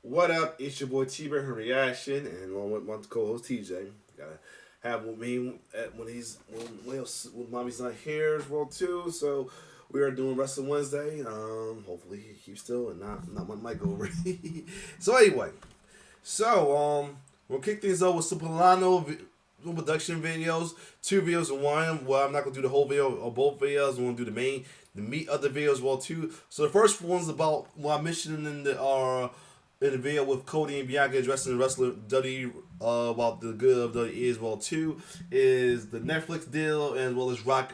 What up? It's your boy T-Bear from Reaction, and along with my co-host TJ. Gotta have with me when mommy's not here as well too. So we are doing Wrestling Wednesday. Hopefully he keeps still and not my mic over. So anyway, we'll kick things off with some Pllana production videos, 2 videos in one. Well, I'm not gonna do the whole video or both videos. I'm gonna do the meat of the videos as well too. So the first one's about what I mentioned in the video with Cody and Bianca addressing the wrestler WWE about the good of WWE as well too, is the Netflix deal, as well as Rock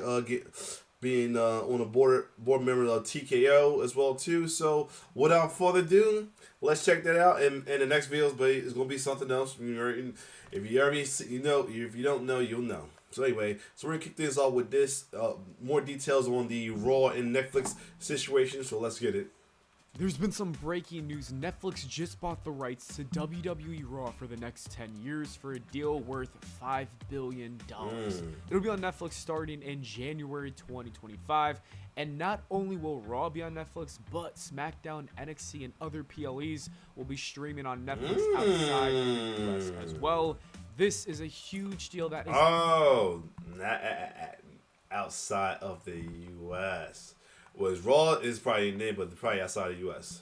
being on a board member of TKO as well too. So without further ado, let's check that out. And the next video is going to be something else. If you don't know, you'll know. So anyway, so we're going to kick this off with this, more details on the Raw and Netflix situation. So let's get it. There's been some breaking news. Netflix just bought the rights to WWE Raw for the next 10 years for a deal worth $5 billion. It'll be on Netflix starting in January 2025. And not only will Raw be on Netflix, but SmackDown, NXT, and other PLEs will be streaming on Netflix outside of the US as well. This is a huge deal that is... Oh, not outside of the US. Was Raw is probably in there, but probably outside of the US.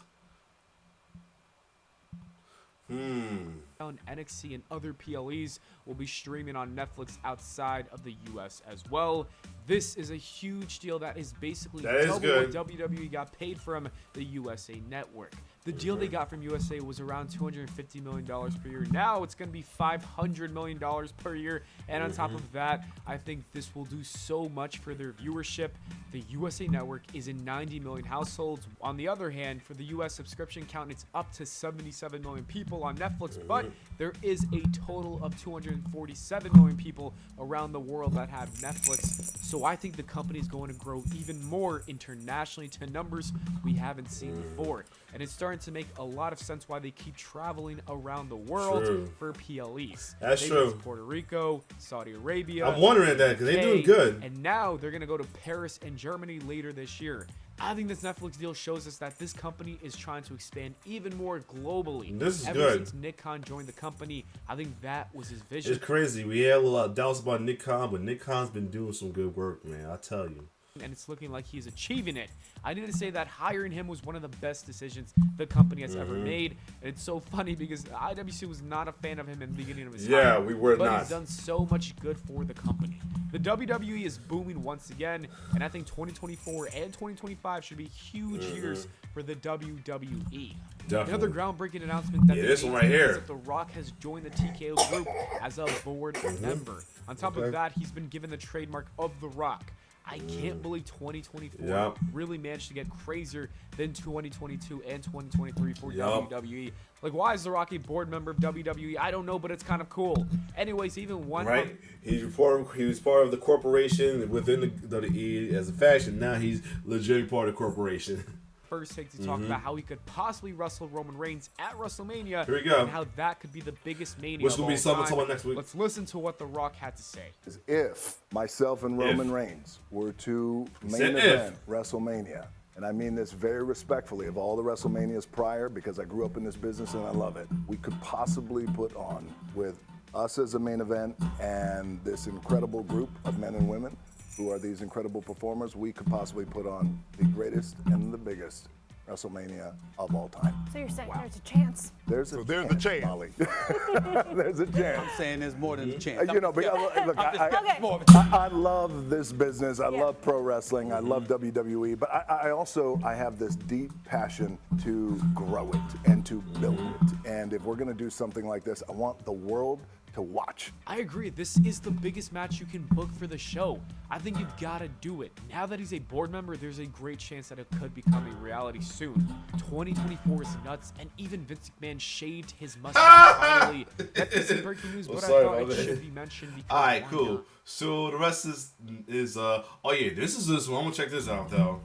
NXT and other PLEs will be streaming on Netflix outside of the US as well. This is a huge deal that is basically double what WWE got paid from the USA Network. The deal they got from USA was around $250 million per year. Now it's going to be $500 million per year. And on top of that, I think this will do so much for their viewership. The USA Network is in 90 million households. On the other hand, for the US subscription count, it's up to 77 million people on Netflix. But there is a total of 247 million people around the world that have Netflix. So I think the company is going to grow even more internationally to numbers we haven't seen before. And it's starting to make a lot of sense why they keep traveling around the world for PLEs. That's true. Puerto Rico, Saudi Arabia. I'm wondering that because they're doing good. And now they're going to go to Paris and Germany later this year. I think this Netflix deal shows us that this company is trying to expand even more globally. This is Ever good. since Nick Khan joined the company, I think that was his vision. It's crazy. We had a lot of doubts about Nick Khan, but Nick Khan's been doing some good work, man. I tell you. And it's looking like he's achieving it. I need to say that hiring him was one of the best decisions the company has ever made. And it's so funny because IWC was not a fan of him in the beginning of his Yeah, time, we were but not. he's done so much good for the company. The WWE is booming once again, and I think 2024 and 2025 should be huge years for the WWE. Definitely. Another groundbreaking announcement that this one right here is that The Rock has joined the TKO group as a board member. On top of that, he's been given the trademark of The Rock. I can't believe 2024 really managed to get crazier than 2022 and 2023 for WWE. Like, why is The Rock a board member of WWE? I don't know, but it's kind of cool. Anyways, even one he was part of the corporation within the WWE as a faction. Now he's legitimately part of the corporation. First take to talk about how he could possibly wrestle Roman Reigns at WrestleMania. Here we go. And how that could be the biggest mania Which will be something next week. Let's listen to what The Rock had to say. If myself and Roman Reigns were to main event WrestleMania, and I mean this very respectfully of all the WrestleManias prior, because I grew up in this business and I love it, we could possibly put on, with us as a main event and this incredible group of men and women who are these incredible performers, we could possibly put on the greatest and the biggest WrestleMania of all time. So you're saying there's a chance? There's a chance, Molly. There's a chance. I'm saying there's more than a chance. You know, but look, I love this business. I love pro wrestling. I love WWE. But I have this deep passion to grow it and to build it. And if we're going to do something like this, I want the world to watch. I agree. This is the biggest match you can book for the show. I think you've got to do it. Now that he's a board member, there's a great chance that it could become a reality soon. 2024 is nuts, and even Vince McMahon shaved his mustache finally. That isn't breaking news, but I thought it should be mentioned. Because all right, cool. So the rest is oh yeah, this is this one. I'm gonna check this out though.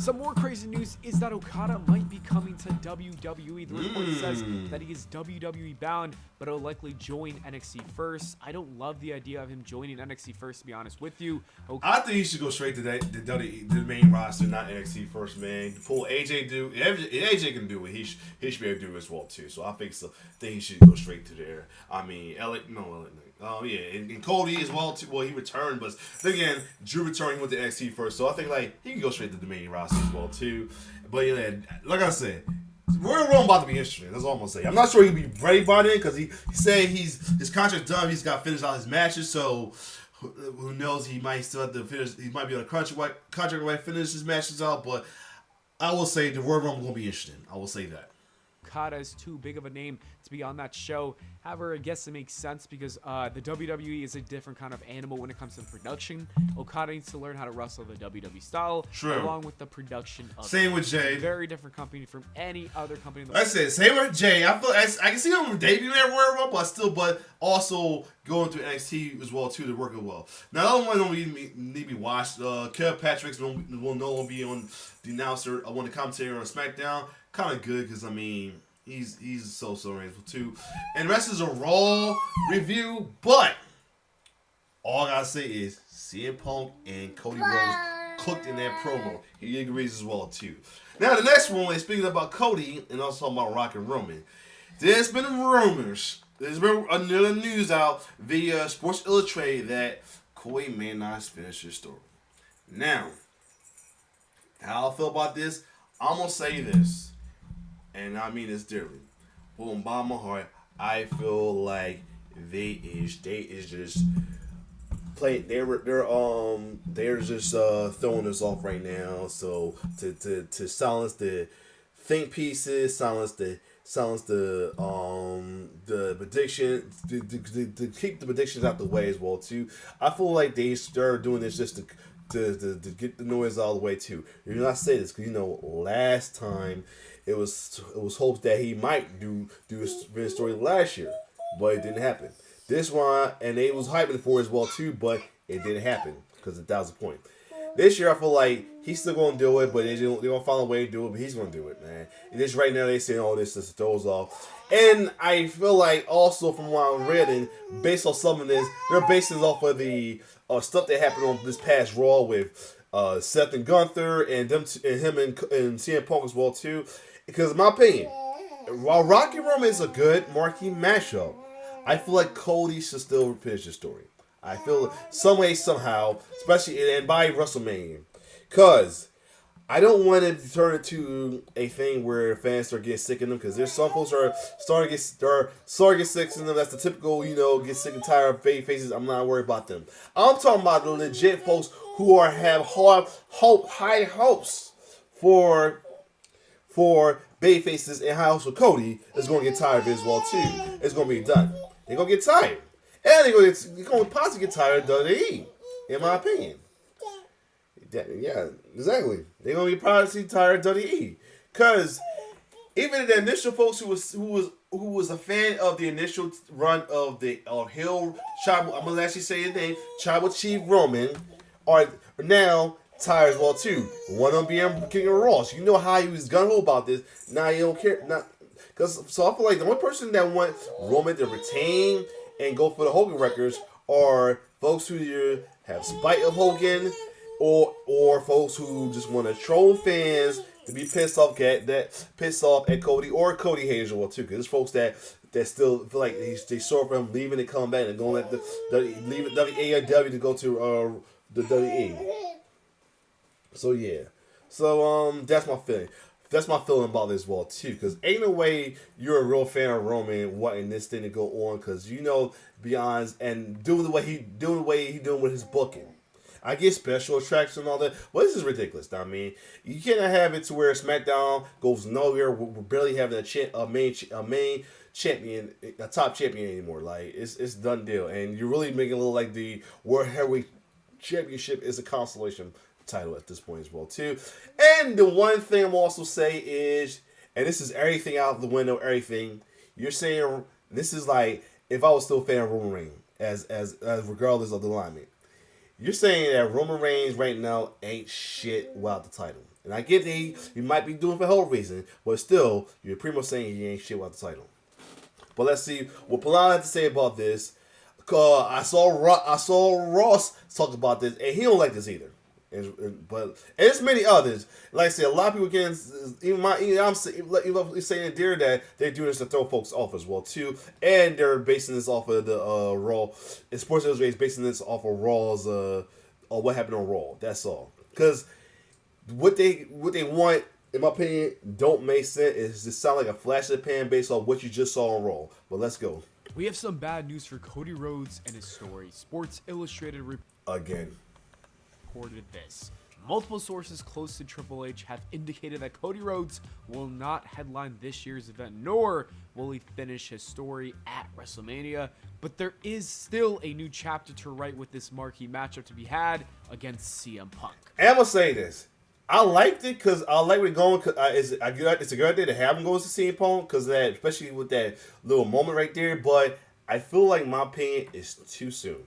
Some more crazy news is that Okada might be coming to WWE. The report says that he is WWE bound, but he'll likely join NXT first. I don't love the idea of him joining NXT first, to be honest with you. I think he should go straight to the main roster, not NXT first, man. Pull AJ do. If AJ can do it, he should be able to do it as well too. So I think he should go straight to there. I mean, and Cody as well too. Well, he returned, but then again, Drew returned, he went to NXT first. So I think like he can go straight to the main roster as well too. But yeah, like I said, Royal Rumble about to be interesting. That's all I'm gonna say. I'm not sure he'll be ready by then because he said his contract's done. He's got to finish out his matches. So who knows? He might still have to finish. He might be on a contract right finish his matches out. But I will say the Royal Rumble gonna be interesting. I will say that. Okada is too big of a name to be on that show. However, I guess it makes sense because the WWE is a different kind of animal when it comes to production. Okada needs to learn how to wrestle the WWE style, along with the production of same with Jay. Very different company from any other company in the world. I said same with Jay. I can see him debuting at Royal Rumble, but also going through NXT as well too to work it well. Now, the other one don't need to be watched. Kilpatrick will no longer be on the announcer. I want to commentator on SmackDown. Kind of good because I mean he's so rangeable too. And the rest is a Raw review, but all I gotta say is CM Punk and Cody Rhodes cooked in that promo. He agrees as well too. Now the next one is speaking about Cody and also about Rock and Roman. There's been rumors. There's been another news out via Sports Illustrated that Cody may not finish his story. Now, how I feel about this, I'm gonna say this. And I mean this dearly. From the bottom of my heart, I feel like they is just playing. They're just throwing us off right now. So to silence the think pieces, silence the prediction, to keep the predictions out the way as well too. I feel like they started doing this just to get the noise out of the way too. You know, I say this because last time. It was hopes that he might do his story last year, but it didn't happen. This one, and they was hyping for it as well too, but it didn't happen because that was the point. This year, I feel like he's still gonna do it, but they're gonna find a way to do it. But he's gonna do it, man. And this right now, they saying all this just throws off, and I feel like also from what I'm reading, based on some of this, they're basing it off of the stuff that happened on this past Raw with Seth and Gunther and him and CM Punk as well too. Because in my opinion, while Rocky Roman is a good marquee matchup, I feel like Cody should still finish his story. I feel some way, somehow, especially and by WrestleMania. Because I don't want it to turn into a thing where fans start getting sick of them. Because there's some folks who are starting to get sick of them. That's the typical, get sick and tired of baby faces. I'm not worried about them. I'm talking about the legit folks who have high hopes for baby faces and high hopes for Cody is going to get tired of it as well too. It's going to be done. They're going to get tired. And they're going to possibly get tired of WWE, in my opinion. Yeah, exactly. They're going to be probably tired of WWE. Because even the initial folks who was a fan of the initial run of Hill Tribal, I'm going to actually say his name, Tribal Chief Roman, are now tired as well too. One of them being King of Ross. You know how he was gung ho about this. Now he don't care. So I feel like the only person that want Roman to retain and go for the Hogan records are folks who either have spite of Hogan or folks who just want to troll fans to be pissed off at Cody or Cody haters as well too. Because there's folks that still feel like they saw for him leaving and coming back and going leaving AEW to go to the WWE. So yeah, that's my feeling. That's my feeling about this wall too. Because ain't no way you're a real fan of Roman wanting this thing to go on. Because beyond and doing the way he doing with his booking. I get special attractions and all that, but this is ridiculous. I mean, you cannot have it to where SmackDown goes nowhere. We're barely having a main champion, a top champion anymore. Like it's done deal, and you're really making it look like the World Heavyweight Championship is a consolation title at this point as well too. And the one thing I'm also say is, and this is everything out the window, everything you're saying. This is like if I was still a fan of Roman Reigns, as regardless of the alignment. You're saying that Roman Reigns right now ain't shit without the title. And I get you might be doing it for health reason, but still, you're pretty much saying you ain't shit without the title. But let's see what Pllana had to say about this. I saw Ross talk about this, and he don't like this either. And there's many others. Like I said, a lot of people getting I'm saying there that they're doing this to throw folks off as well too, and they're basing this off of the Raw. And Sports Illustrated is basing this off of Raw's what happened on Raw. That's all. Because what they want, in my opinion, don't make sense. It's just sound like a flash in the pan based on what you just saw on Raw. But let's go. We have some bad news for Cody Rhodes and his story. Sports Illustrated reported this. Multiple sources close to Triple H have indicated that Cody Rhodes will not headline this year's event, nor will he finish his story at WrestleMania. But there is still a new chapter to write with this marquee matchup to be had against CM Punk. And I'm going to say this. I liked it because I like where it's going. It's a good idea to have him go to CM Punk because especially with that little moment right there. But I feel like, my opinion, is too soon.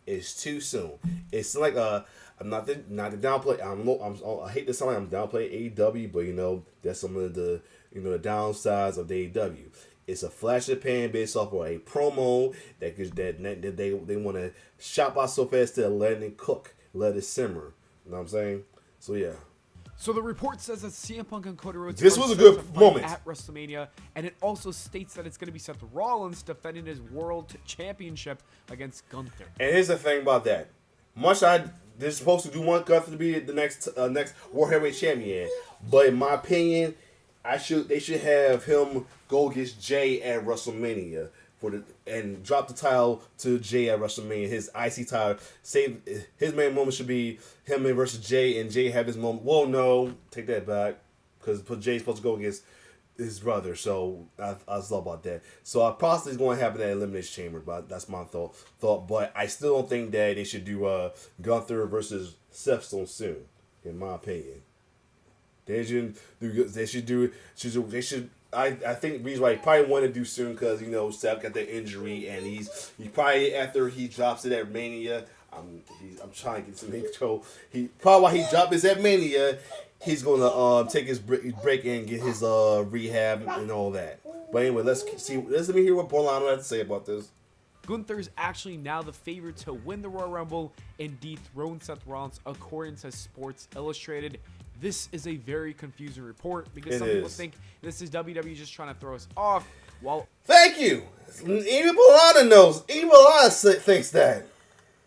It's too soon. It's like I'm not to downplay. I hate to sound like I'm downplaying AEW, but that's some of the the downsides of the AEW. It's a flash in the pan based off of a promo that they want to shop out so fast to let it cook, let it simmer. You know what I'm saying? So yeah. So the report says that CM Punk and Cody Rhodes this was a good moment at WrestleMania, and it also states that it's going to be Seth Rollins defending his World Championship against Gunther. And here's the thing about that: they're supposed to do one Gunther to be the next World Heavyweight Champion, but in my opinion, they should have him go against Jay at WrestleMania and drop the title to Jay at WrestleMania. His IC title. Save his main moment should be him versus Jay, and Jay have his moment. Well, no, take that back because Jay's supposed to go against his brother. So I thought about that. So I possibly is going to happen at Elimination Chamber, but that's my thought. But I still don't think that they should do Gunther versus Seth so soon. In my opinion, they should do. I think the reason why he probably want to do soon because Seth got that injury and he probably after he drops it at Mania. I'm trying to get some intro. He probably while he drops it at Mania, he's gonna take his break and get his rehab and all that. But anyway, let me hear what Pllana had to say about this. Gunther is actually now the favorite to win the Royal Rumble and dethrone Seth Rollins, according to Sports Illustrated. This is a very confusing report because some people think this is WWE just trying to throw us off. Thank you. Even Pllana knows. Even Pllana thinks that.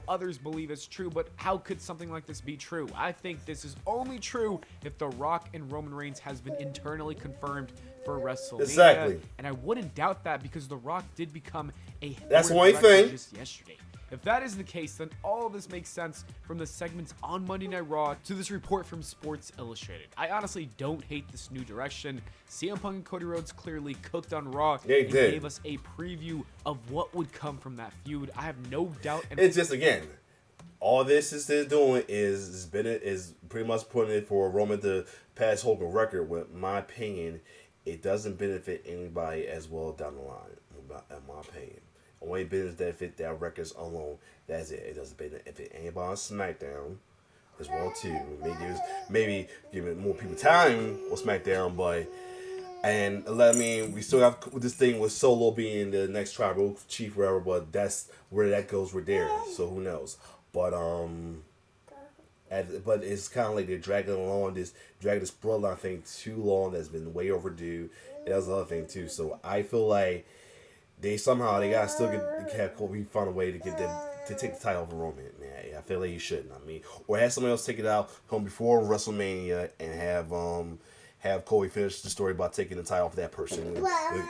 Others believe it's true, but how could something like this be true? I think this is only true if The Rock and Roman Reigns has been internally confirmed for WrestleMania. Exactly. And I wouldn't doubt that because The Rock did become a that's one thing just yesterday. If that is the case, then all of this makes sense from the segments on Monday Night Raw to this report from Sports Illustrated. I honestly don't hate this new direction. CM Punk and Cody Rhodes clearly cooked on Raw and gave us a preview of what would come from that feud. I have no doubt. It's just, again, all this is doing is pretty much putting it for Roman to pass Hogan record. With my opinion, it doesn't benefit anybody as well down the line, in my opinion. Only business that fit their records alone. That's it. It doesn't benefit anybody on SmackDown as well too. Maybe giving more people time on SmackDown, we still have this thing with Solo being the next tribal chief, wherever. But that's where that goes with there. So who knows? But it's kind of like they're dragging this bloodline thing too long. That's been way overdue. That's the other thing too. So I feel like they gotta still have Kobe find a way to get them to take the title off of Roman. Man, I feel like you shouldn't. Or have somebody else take it out home before WrestleMania and have Kobe finish the story by taking the title off that person.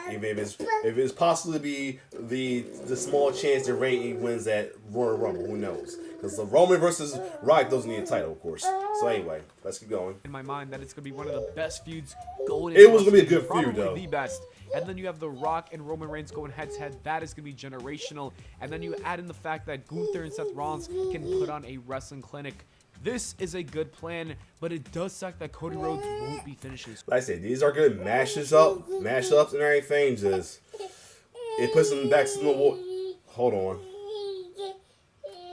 If it's possibly be the small chance that Reigns wins that Royal Rumble, who knows? Because the Roman versus Rock doesn't need a title, of course. So anyway, let's keep going. In my mind, that it's gonna be one of the best feuds going. It was gonna be a good feud, though. The best. And then you have The Rock and Roman Reigns going head-to-head. That is going to be generational. And then you add in the fact that Gunther and Seth Rollins can put on a wrestling clinic. This is a good plan, but it does suck that Cody Rhodes won't be finishing. Like I said, these are good mashups and everything. Just it puts them back in the water. Hold on.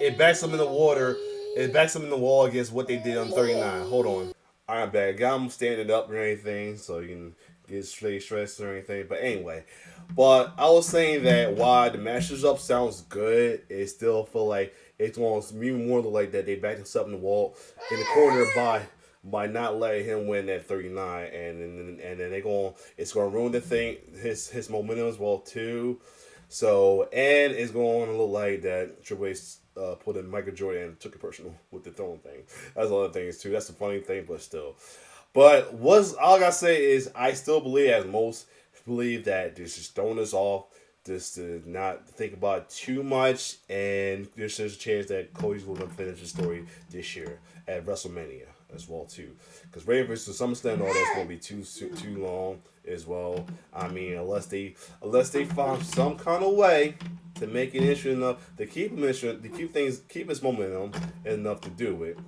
It backs them in the water. It backs them in the wall against what they did on 39. Hold on. Iron Bag. Got him standing up or anything, so you can get stressed or anything. But anyway, but I was saying that while the Masters up sounds good, it still feel like it's going to be more like that they backed himself in the wall in the corner by not letting him win at 39, and then it's going to ruin the thing his momentum as well too. So and it's going to look like that Triple H put in Michael Jordan and took it personal with the throwing thing. That's other things too. That's the funny thing, but still. But what's all I gotta say is I still believe, as most believe, that this is throwing us off, just to not think about it too much, and there's a chance that Cody's going to finish the story this year at WrestleMania as well too. Because Raven versus SummerSlam, all that's going to be too long as well. I mean, unless they find some kind of way to make it interesting enough to keep him interesting, to keep his momentum enough to do it.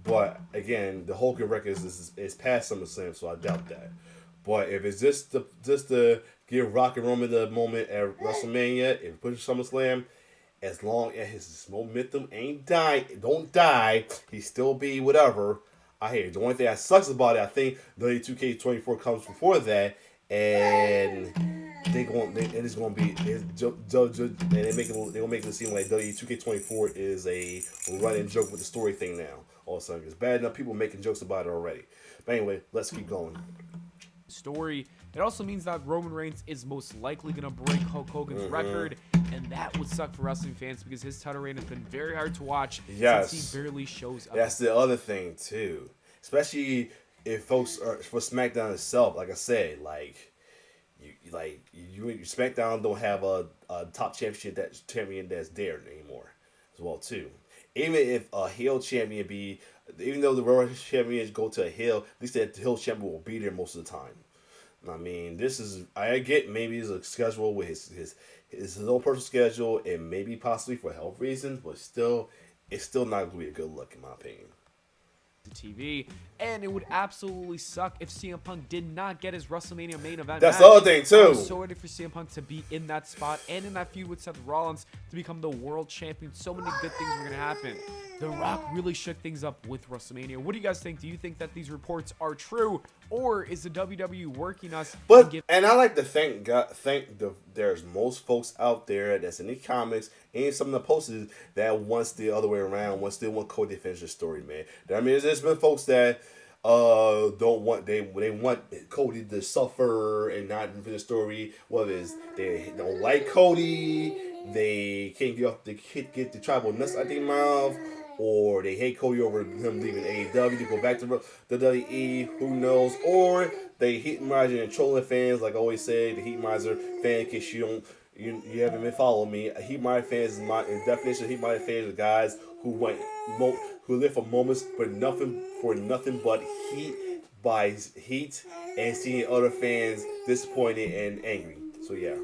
But again, the Hulk record is past SummerSlam, so I doubt that. But if it's just to give Rock and Roman the moment at WrestleMania, if it pushes SummerSlam, as long as his momentum don't die, he still be whatever. I hear. The only thing that sucks about it, I think W2K24 comes before that, and they're gonna make it seem like W2K24 is a running joke with the story thing now. All of a sudden, it's bad enough people making jokes about it already. But anyway, let's keep going. Story. It also means that Roman Reigns is most likely going to break Hulk Hogan's record, and that would suck for wrestling fans because his title reign has been very hard to watch since he barely shows up. That's the other thing too, especially if folks are for SmackDown itself. Like I said, you SmackDown don't have a top champion that's there anymore as well too. Even if a heel champion even though the Royal Champions go to a heel, at least that heel champion will be there most of the time. I mean, I get maybe it's a schedule with his own personal schedule and maybe possibly for health reasons, but still, it's still not going to be a good look in my opinion. TV, and it would absolutely suck if CM Punk did not get his WrestleMania main event. That's the other thing too. I'm so ready for CM Punk to be in that spot and in that feud with Seth Rollins to become the world champion. So many good things are gonna happen. The Rock really shook things up with WrestleMania. What do you guys think? Do you think that these reports are true, or is the WWE working us? And I like to thank there's most folks out there that's in the comics and some of the posters that wants the other way around, still want Cody to finish the story, man. I mean, there's been folks that don't want they want Cody to suffer and not finish the story. Whether it's they don't like Cody, they can't get the tribal nuts out their mouth, or they hate Cody over him leaving AEW to go back to the WWE, who knows, or they Heat Miser and trolling fans, like I always say, the Heat Miser fan, in case you haven't been following me. Heat Miser fans is my definition of Heat Miser fans are guys who live for moments for nothing but heat and seeing other fans disappointed and angry. So yeah.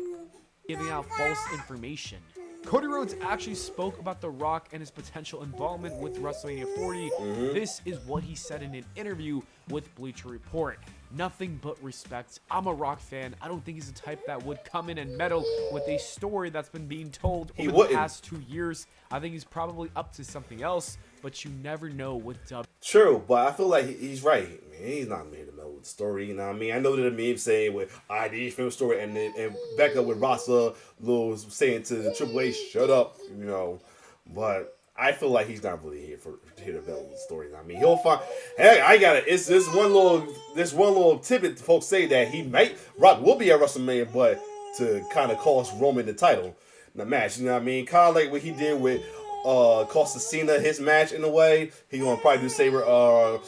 Giving out false information. Cody Rhodes actually spoke about The Rock and his potential involvement with WrestleMania 40. This is what he said in an interview with Bleacher Report. Nothing but respect. I'm a Rock fan. I don't think he's the type that would come in and meddle with a story that's been being told over the past 2 years. I think he's probably up to something else, but you never know with W. True, but I feel like he's right. Man, he's not made to meddle with the story. You know what I mean? I know that the meme saying with ID film story and back up with Rasa Lil saying to the Triple H, shut up, you know. But I feel like he's not really here to meddle with the story. I mean, he'll find. Hey, I got it. It's this one little tidbit. Folks say that Rock will be at WrestleMania, but to kind of cost Roman the title, the match. You know what I mean? Kind of like what he did with Costa Cena, his match in a way. He gonna probably do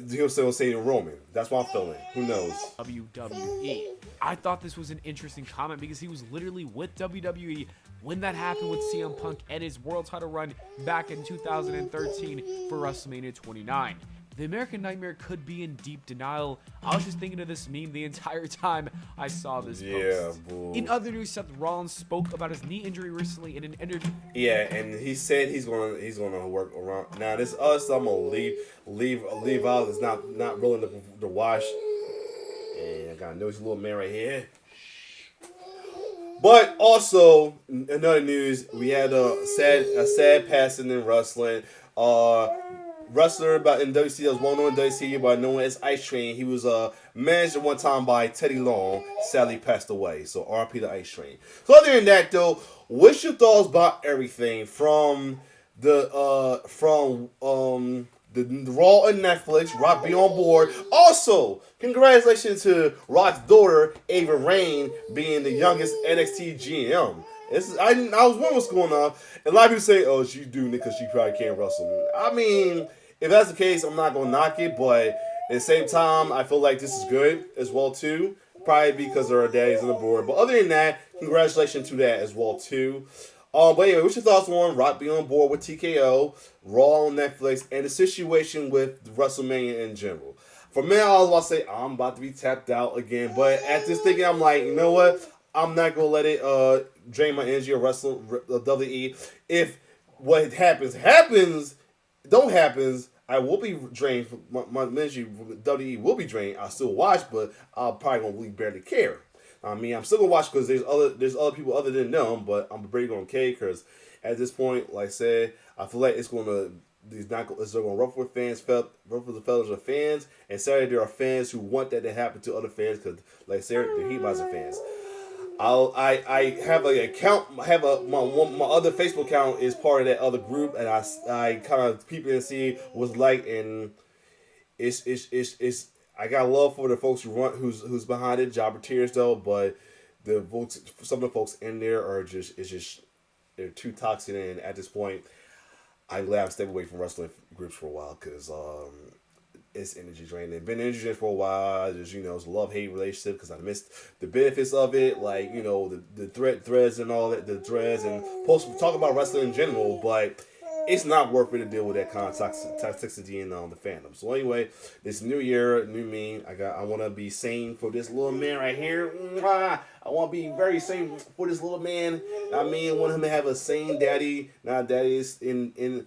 he'll still say Roman. That's what I'm feeling. Who knows? WWE. I thought this was an interesting comment because he was literally with WWE when that happened with CM Punk and his world title run back in 2013 for WrestleMania 29. The American Nightmare could be in deep denial. I was just thinking of this meme the entire time I saw this post. Boo. In other news, Seth Rollins spoke about his knee injury recently in an interview. Yeah, and he said he's gonna work around. Now this I'm gonna leave out. It's not willing to watch. And I got a nosy little man right here. But also, in other news, we had a sad passing in wrestling. wrestler about in WC that was well known in WC by known as Ice Train. He was managed at one time by Teddy Long. Sadly passed away. So RP the Ice Train. So other than that though, what's your thoughts about everything from the Raw and Netflix? Rock be on board. Also, congratulations to Rock's daughter Ava Rain being the youngest NXT GM. I was wondering what's going on. And a lot of people say, "Oh, she doing it because she probably can't wrestle." I mean, if that's the case, I'm not gonna knock it, but at the same time, I feel like this is good as well too. Probably because her daddy's on the board. But other than that, congratulations to that as well too. But anyway, what's your thoughts on Rock being on board with TKO, Raw on Netflix, and the situation with WrestleMania in general? For me, I was about to say I'm about to be tapped out again, but at this thinking, I'm like, you know what? I'm not gonna let it drain my energy or wrestle WWE. If what happens, don't happens. I will be drained. My energy from WWE will be drained. I'll still watch, but I'll probably gonna really barely care. I mean, I'm still gonna watch because there's other people other than them, but I'm pretty gonna care because at this point, like I said, I feel like it's gonna ruffle fans, ruffle the feathers of fans, and sadly there are fans who want that to happen to other fans because, like I said, they're heat of fans. I have an account. My other Facebook account is part of that other group, and I kind of peep in and see what's like, and it's I got love for the folks who's behind it, jobber-teers though, but the folks, some of the folks in there are just they're too toxic, and at this point, I'm glad I've stepped away from wrestling groups for a while because it's energy draining. Been energy draining for a while. Just it's a love-hate relationship because I missed the benefits of it, like the threads and all that, the threads and talk about wrestling in general, but it's not worth it to deal with that kind of toxicity in the fandom. So anyway, this new year, new me. I want to be sane for this little man right here. I want to be very sane for this little man. I want him to have a sane daddy. Not daddy's in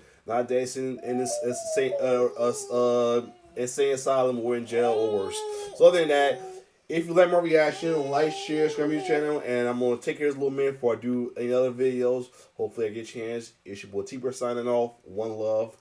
insane asylum or in jail or worse. So other than that, if you like my reaction, like, share, subscribe to the channel, and I'm going to take care of this little man before I do any other videos. Hopefully I get a chance. It's your boy T-Bird signing off. One love.